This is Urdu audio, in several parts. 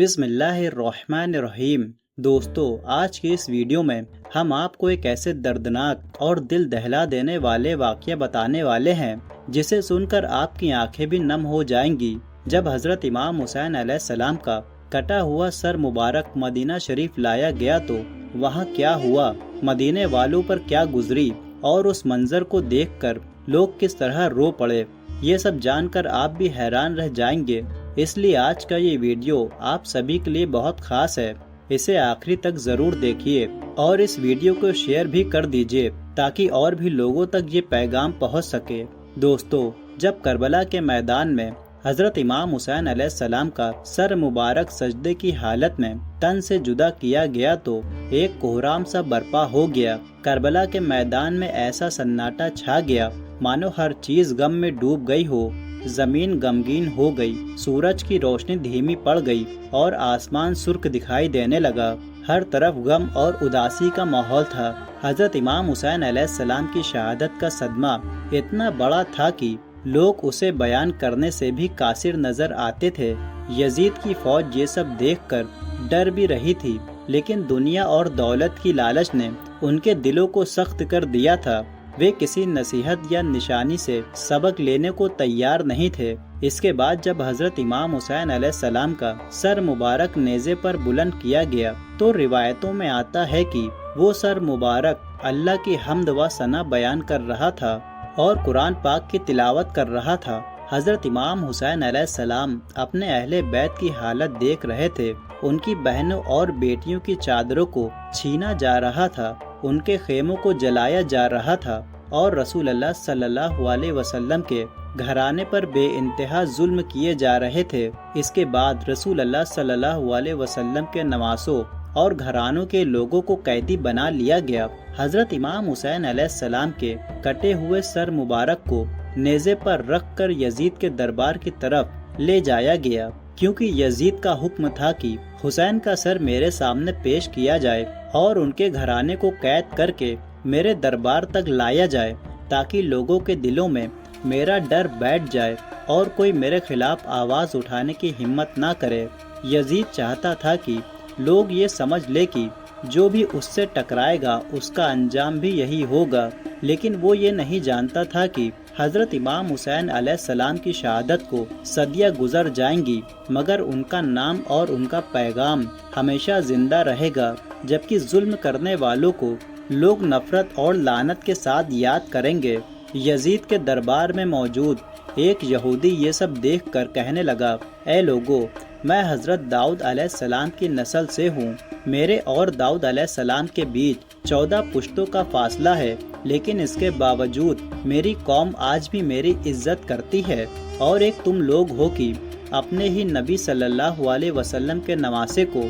بسم اللہ الرحمن الرحیم۔ دوستو، آج کی اس ویڈیو میں ہم آپ کو ایک ایسے دردناک اور دل دہلا دینے والے واقعہ بتانے والے ہیں جسے سن کر آپ کی آنکھیں بھی نم ہو جائیں گی۔ جب حضرت امام حسین علیہ السلام کا کٹا ہوا سر مبارک مدینہ شریف لایا گیا تو وہاں کیا ہوا، مدینے والوں پر کیا گزری اور اس منظر کو دیکھ کر لوگ کس طرح رو پڑے، یہ سب جان کر آپ بھی حیران رہ جائیں گے۔ اس لیے آج کا یہ ویڈیو آپ سبھی کے لیے بہت خاص ہے، اسے آخری تک ضرور دیکھیے اور اس ویڈیو کو شیئر بھی کر دیجیے تاکہ اور بھی لوگوں تک یہ پیغام پہنچ سکے۔ دوستو، جب کربلا کے میدان میں حضرت امام حسین علیہ السلام کا سر مبارک سجدے کی حالت میں تن سے جدا کیا گیا تو ایک کوہرام سا برپا ہو گیا۔ کربلا کے میدان میں ایسا سناٹا چھا گیا مانو ہر چیز غم میں ڈوب گئی ہو، زمین غمگین ہو گئی، سورج کی روشنی دھیمی پڑ گئی اور آسمان سرخ دکھائی دینے لگا۔ ہر طرف غم اور اداسی کا ماحول تھا۔ حضرت امام حسین علیہ السلام کی شہادت کا صدمہ اتنا بڑا تھا کہ لوگ اسے بیان کرنے سے بھی قاصر نظر آتے تھے۔ یزید کی فوج یہ سب دیکھ کر ڈر بھی رہی تھی، لیکن دنیا اور دولت کی لالچ نے ان کے دلوں کو سخت کر دیا تھا۔ وہ کسی نصیحت یا نشانی سے سبق لینے کو تیار نہیں تھے۔ اس کے بعد جب حضرت امام حسین علیہ السلام کا سر مبارک نیزے پر بلند کیا گیا تو روایتوں میں آتا ہے کہ وہ سر مبارک اللہ کی حمد و ثنا بیان کر رہا تھا اور قرآن پاک کی تلاوت کر رہا تھا۔ حضرت امام حسین علیہ السلام اپنے اہل بیت کی حالت دیکھ رہے تھے۔ ان کی بہنوں اور بیٹیوں کی چادروں کو چھینا جا رہا تھا، ان کے خیموں کو جلایا جا رہا تھا اور رسول اللہ صلی اللہ علیہ وسلم کے گھرانے پر بے انتہا ظلم کیے جا رہے تھے۔ اس کے بعد رسول اللہ صلی اللہ علیہ وسلم کے نواسوں اور گھرانوں کے لوگوں کو قیدی بنا لیا گیا۔ حضرت امام حسین علیہ السلام کے کٹے ہوئے سر مبارک کو نیزے پر رکھ کر یزید کے دربار کی طرف لے جایا گیا، کیونکہ یزید کا حکم تھا کہ حسین کا سر میرے سامنے پیش کیا جائے اور ان کے گھرانے کو قید کر کے میرے دربار تک لایا جائے تاکہ لوگوں کے دلوں میں میرا ڈر بیٹھ جائے اور کوئی میرے خلاف آواز اٹھانے کی ہمت نہ کرے۔ یزید چاہتا تھا کہ لوگ یہ سمجھ لے کہ جو بھی اس سے ٹکرائے گا اس کا انجام بھی یہی ہوگا، لیکن وہ یہ نہیں جانتا تھا کہ حضرت امام حسین علیہ السلام کی شہادت کو صدیاں گزر جائیں گی مگر ان کا نام اور ان کا پیغام ہمیشہ زندہ رہے گا، جبکہ ظلم کرنے والوں کو لوگ نفرت اور لعنت کے ساتھ یاد کریں گے۔ یزید کے دربار میں موجود ایک یہودی یہ سب دیکھ کر کہنے لگا، اے لوگو، میں حضرت داؤد علیہ السلام کی نسل سے ہوں، میرے اور داؤد علیہ السلام کے بیچ 14 پشتوں کا فاصلہ ہے، لیکن اس کے باوجود میری قوم آج بھی میری عزت کرتی ہے، اور ایک تم لوگ ہو کہ اپنے ہی نبی صلی اللہ علیہ وسلم کے نواسے کو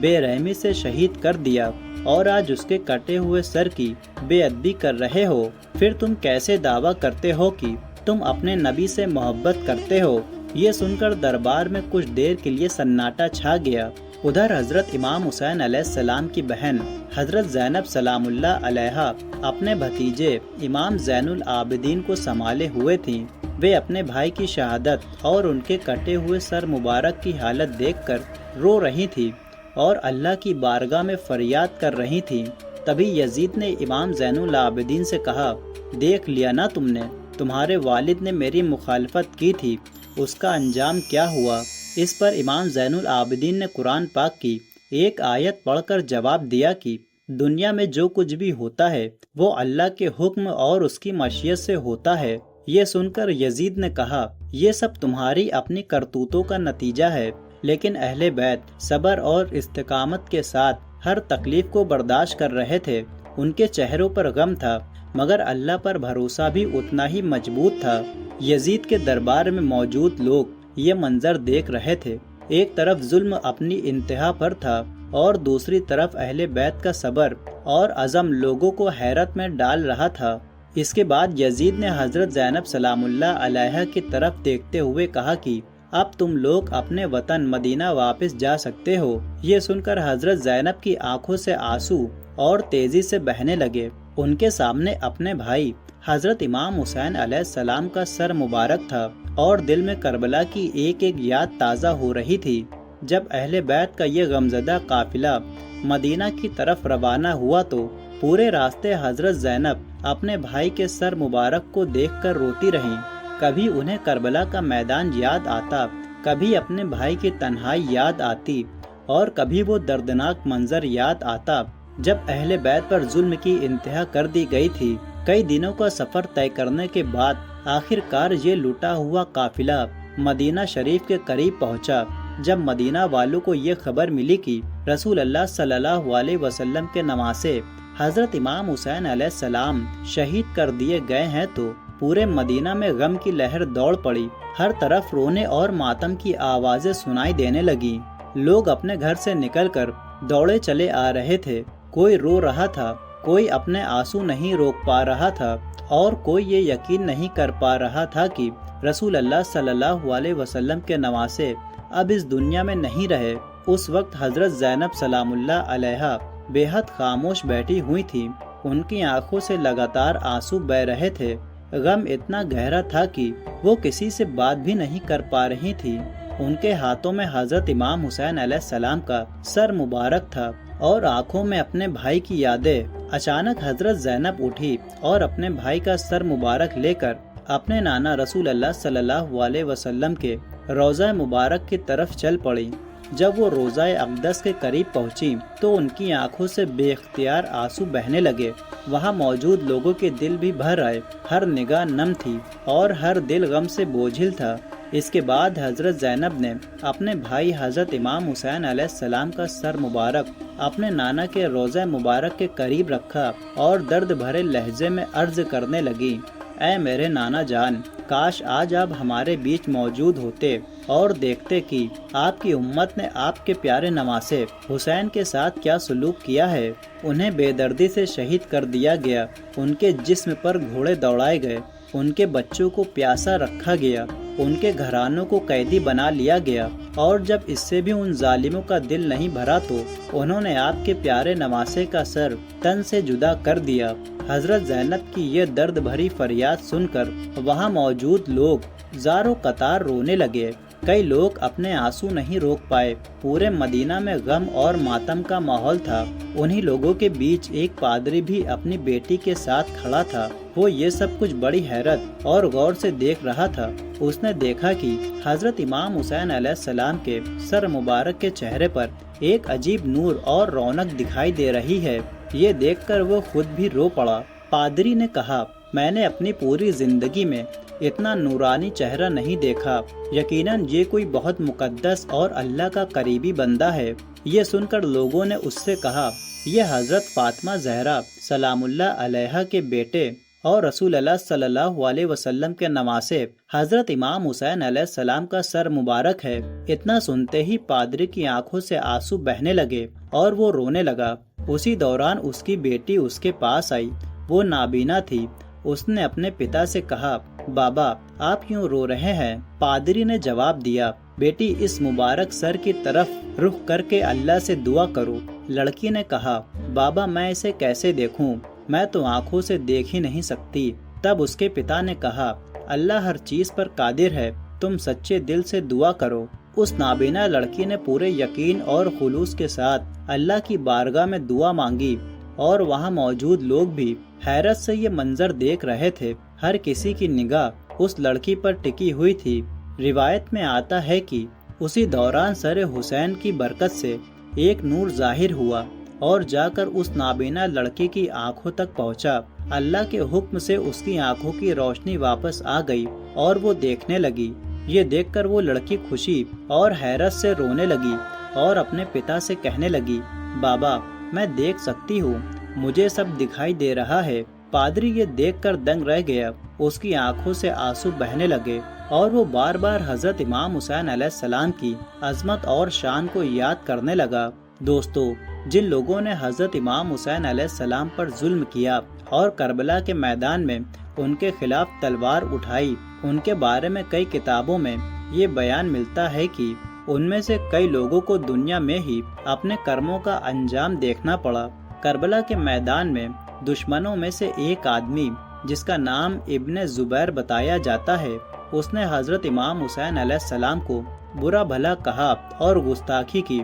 بے رحمی سے شہید کر دیا اور آج اس کے کٹے ہوئے سر کی بے ادبی کر رہے ہو۔ پھر تم کیسے دعویٰ کرتے ہو کہ تم اپنے نبی سے محبت کرتے ہو؟ یہ سن کر دربار میں کچھ دیر کے لیے سناٹا چھا گیا۔ ادھر حضرت امام حسین علیہ السلام کی بہن حضرت زینب سلام اللہ علیہا اپنے بھتیجے امام زین العابدین کو سنبھالے ہوئے تھیں۔ وہ اپنے بھائی کی شہادت اور ان کے کٹے ہوئے سر مبارک کی حالت دیکھ کر رو رہی تھی اور اللہ کی بارگاہ میں فریاد کر رہی تھی۔ تبھی یزید نے امام زین العابدین سے کہا، دیکھ لیا نا تم نے، تمہارے والد نے میری مخالفت کی تھی، اس کا انجام کیا ہوا؟ اس پر امام زین العابدین نے قرآن پاک کی ایک آیت پڑھ کر جواب دیا کہ دنیا میں جو کچھ بھی ہوتا ہے وہ اللہ کے حکم اور اس کی مشیت سے ہوتا ہے۔ یہ سن کر یزید نے کہا، یہ سب تمہاری اپنی کرتوتوں کا نتیجہ ہے، لیکن اہل بیت صبر اور استقامت کے ساتھ ہر تکلیف کو برداشت کر رہے تھے۔ ان کے چہروں پر غم تھا مگر اللہ پر بھروسہ بھی اتنا ہی مضبوط تھا۔ یزید کے دربار میں موجود لوگ یہ منظر دیکھ رہے تھے۔ ایک طرف ظلم اپنی انتہا پر تھا اور دوسری طرف اہل بیت کا صبر اور عزم لوگوں کو حیرت میں ڈال رہا تھا۔ اس کے بعد یزید نے حضرت زینب سلام اللہ علیہا کی طرف دیکھتے ہوئے کہا کہ اب تم لوگ اپنے وطن مدینہ واپس جا سکتے ہو۔ یہ سن کر حضرت زینب کی آنکھوں سے آنسو اور تیزی سے بہنے لگے۔ ان کے سامنے اپنے بھائی حضرت امام حسین علیہ السلام کا سر مبارک تھا اور دل میں کربلا کی ایک ایک یاد تازہ ہو رہی تھی۔ جب اہل بیت کا یہ غمزدہ قافلہ مدینہ کی طرف روانہ ہوا تو پورے راستے حضرت زینب اپنے بھائی کے سر مبارک کو دیکھ کر روتی رہیں۔ کبھی انہیں کربلا کا میدان یاد آتا، کبھی اپنے بھائی کی تنہائی یاد آتی، اور کبھی وہ دردناک منظر یاد آتا جب اہل بیت پر ظلم کی انتہا کر دی گئی تھی۔ کئی دنوں کا سفر طے کرنے کے بعد آخر کار یہ لوٹا ہوا قافلہ مدینہ شریف کے قریب پہنچا۔ جب مدینہ والوں کو یہ خبر ملی کہ رسول اللہ صلی اللہ علیہ وسلم کے نواسے حضرت امام حسین علیہ السلام شہید کر دیے گئے ہیں تو پورے مدینہ میں غم کی لہر دوڑ پڑی۔ ہر طرف رونے اور ماتم کی آوازیں سنائی دینے لگی۔ لوگ اپنے گھر سے نکل کر دوڑے چلے آ رہے تھے۔ کوئی رو رہا تھا، کوئی اپنے آنسو نہیں روک پا رہا تھا، اور کوئی یہ یقین نہیں کر پا رہا تھا کہ رسول اللہ صلی اللہ علیہ وسلم کے نواسے اب اس دنیا میں نہیں رہے۔ اس وقت حضرت زینب سلام اللہ علیہا بے حد خاموش بیٹھی ہوئی تھی۔ ان کی آنکھوں سے لگاتار آنسو بہہ رہے تھے۔ غم اتنا گہرا تھا کہ وہ کسی سے بات بھی نہیں کر پا رہی تھی۔ ان کے ہاتھوں میں حضرت امام حسین علیہ السلام کا سر مبارک تھا اور آنکھوں میں اپنے بھائی کی یادیں۔ اچانک حضرت زینب اٹھی اور اپنے بھائی کا سر مبارک لے کر اپنے نانا رسول اللہ صلی اللہ علیہ وسلم کے روضہ مبارک کی طرف چل پڑی۔ جب وہ روضہ اقدس کے قریب پہنچی تو ان کی آنکھوں سے بے اختیار آنسو بہنے لگے۔ وہاں موجود لوگوں کے دل بھی بھر آئے، ہر نگاہ نم تھی اور ہر دل غم سے بوجھل تھا۔ اس کے بعد حضرت زینب نے اپنے بھائی حضرت امام حسین علیہ السلام کا سر مبارک اپنے نانا کے روضہ مبارک کے قریب رکھا اور درد بھرے لہجے میں عرض کرنے لگی، اے میرے نانا جان، کاش آج آپ ہمارے بیچ موجود ہوتے اور دیکھتے کہ آپ کی امت نے آپ کے پیارے نواسے حسین کے ساتھ کیا سلوک کیا ہے۔ انہیں بے دردی سے شہید کر دیا گیا، ان کے جسم پر گھوڑے دوڑائے گئے، ان کے بچوں کو پیاسا رکھا گیا، ان کے گھرانوں کو قیدی بنا لیا گیا، اور جب اس سے بھی ان ظالموں کا دل نہیں بھرا تو انہوں نے آپ کے پیارے نواسے کا سر تن سے جدا کر دیا۔ حضرت زینب کی یہ درد بھری فریاد سن کر وہاں موجود لوگ زاروں قطار رونے لگے۔ کئی لوگ اپنے آنسو نہیں روک پائے۔ پورے مدینہ میں غم اور ماتم کا ماحول تھا۔ انہی لوگوں کے بیچ ایک پادری بھی اپنی بیٹی کے ساتھ کھڑا تھا۔ وہ یہ سب کچھ بڑی حیرت اور غور سے دیکھ رہا تھا۔ اس نے دیکھا کہ حضرت امام حسین علیہ السلام کے سر مبارک کے چہرے پر ایک عجیب نور اور رونق دکھائی دے رہی ہے۔ یہ دیکھ کر وہ خود بھی رو پڑا۔ پادری نے کہا، میں نے اپنی پوری زندگی میں اتنا نورانی چہرہ نہیں دیکھا۔ یقیناً یہ کوئی بہت مقدس اور اللہ کا قریبی بندہ ہے۔ یہ سن کر لوگوں نے اس سے کہا، یہ حضرت فاطمہ زہرا سلام اللہ علیہا کے بیٹے اور رسول اللہ صلی اللہ علیہ وسلم کے نواسے حضرت امام حسین علیہ السلام کا سر مبارک ہے۔ اتنا سنتے ہی پادری کی آنکھوں سے آنسو بہنے لگے اور وہ رونے لگا۔ اسی دوران اس کی بیٹی اس کے پاس آئی۔ وہ نابینا تھی۔ اس نے اپنے پتا سے کہا، بابا آپ کیوں رو رہے ہیں؟ پادری نے جواب دیا، بیٹی اس مبارک سر کی طرف رخ کر کے اللہ سے دعا کرو۔ لڑکی نے کہا، بابا میں اسے کیسے دیکھوں؟ میں تو آنکھوں سے دیکھ ہی نہیں سکتی۔ تب اس کے پتا نے کہا، اللہ ہر چیز پر قادر ہے، تم سچے دل سے دعا کرو۔ اس نابینا لڑکی نے پورے یقین اور خلوص کے ساتھ اللہ کی بارگاہ میں دعا مانگی، اور وہاں موجود لوگ بھی حیرت سے یہ منظر دیکھ رہے تھے۔ ہر کسی کی نگاہ اس لڑکی پر ٹکی ہوئی تھی۔ روایت میں آتا ہے کہ اسی دوران سر حسین کی برکت سے ایک نور ظاہر ہوا اور جا کر اس نابینا لڑکی کی آنکھوں تک پہنچا۔ اللہ کے حکم سے اس کی آنکھوں کی روشنی واپس آ گئی اور وہ دیکھنے لگی۔ یہ دیکھ کر وہ لڑکی خوشی اور حیرت سے رونے لگی اور اپنے پتا سے کہنے لگی، بابا میں دیکھ سکتی ہوں، مجھے سب دکھائی دے رہا ہے۔ پادری یہ دیکھ کر دنگ رہ گیا۔ اس کی آنکھوں سے آنسو بہنے لگے اور وہ بار بار حضرت امام حسین علیہ السلام کی عظمت اور شان کو یاد کرنے لگا۔ دوستو، جن لوگوں نے حضرت امام حسین علیہ السلام پر ظلم کیا اور کربلا کے میدان میں ان کے خلاف تلوار اٹھائی، ان کے بارے میں کئی کتابوں میں یہ بیان ملتا ہے کہ ان میں سے کئی لوگوں کو دنیا میں ہی اپنے کرموں کا انجام دیکھنا پڑا۔ کربلا کے میدان میں دشمنوں میں سے ایک آدمی جس کا نام ابن زبیر بتایا جاتا ہے، اس نے حضرت امام حسین علیہ السلام کو برا بھلا کہا اور گستاخی کی۔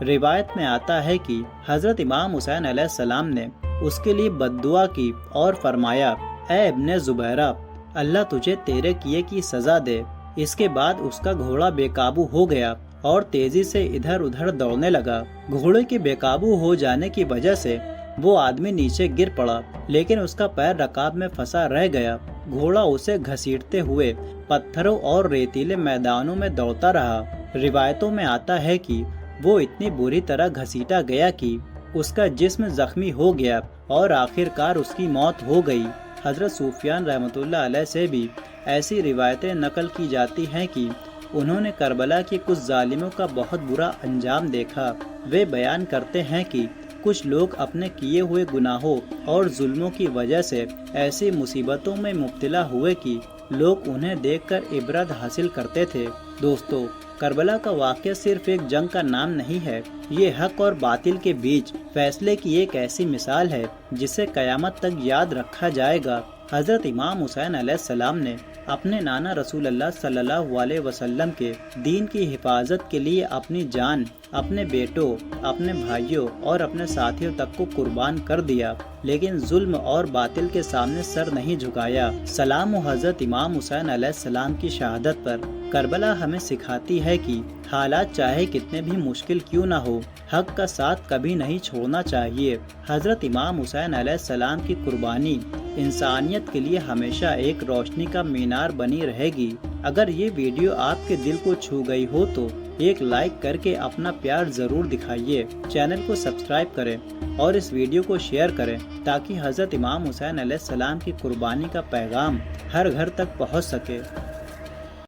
روایت میں آتا ہے کہ حضرت امام حسین علیہ السلام نے اس کے لیے بد دعا کی اور فرمایا، اے ابن زبیرہ، اللہ تجھے تیرے کیے کی سزا دے۔ اس کے بعد اس کا گھوڑا بے قابو ہو گیا اور تیزی سے ادھر ادھر دوڑنے لگا۔ گھوڑے کے بے قابو ہو جانے کی وجہ سے وہ آدمی نیچے گر پڑا، لیکن اس کا پیر رکاب میں پھنسا رہ گیا۔ گھوڑا اسے گھسیٹتے ہوئے پتھروں اور ریتیلے میدانوں میں دوڑتا رہا۔ روایتوں میں آتا ہے کہ وہ اتنی بری طرح گھسیٹا گیا کہ اس کا جسم زخمی ہو گیا اور آخر کار اس کی موت ہو گئی۔ حضرت سفیان رحمۃ اللہ علیہ سے بھی ایسی روایتیں نقل کی جاتی ہیں کہ انہوں نے کربلا کے کچھ ظالموں کا بہت برا انجام دیکھا۔ وہ بیان کرتے ہیں کہ کچھ لوگ اپنے کیے ہوئے گناہوں اور ظلموں کی وجہ سے ایسی مصیبتوں میں مبتلا ہوئے کہ لوگ انہیں دیکھ کر عبرت حاصل کرتے تھے۔ دوستو، کربلا کا واقعہ صرف ایک جنگ کا نام نہیں ہے، یہ حق اور باطل کے بیچ فیصلے کی ایک ایسی مثال ہے جسے قیامت تک یاد رکھا جائے گا۔ حضرت امام حسین علیہ السلام نے اپنے نانا رسول اللہ صلی اللہ علیہ وسلم کے دین کی حفاظت کے لیے اپنی جان، اپنے بیٹوں، اپنے بھائیوں اور اپنے ساتھیوں تک کو قربان کر دیا، لیکن ظلم اور باطل کے سامنے سر نہیں جھکایا۔ سلام و حضرت امام حسین علیہ السلام کی شہادت پر۔ کربلا ہمیں سکھاتی ہے کہ حالات چاہے کتنے بھی مشکل کیوں نہ ہو، حق کا ساتھ کبھی نہیں چھوڑنا چاہیے۔ حضرت امام حسین علیہ السلام کی قربانی انسانیت کے لیے ہمیشہ ایک روشنی کا مینار بنی رہے گی۔ اگر یہ ویڈیو آپ کے دل کو چھو گئی ہو تو ایک لائک کر کے اپنا پیار ضرور دکھائیے۔ چینل کو سبسکرائب کریں اور اس ویڈیو کو شیئر کریں تاکہ حضرت امام حسین علیہ السلام کی قربانی کا پیغام ہر گھر تک پہنچ سکے۔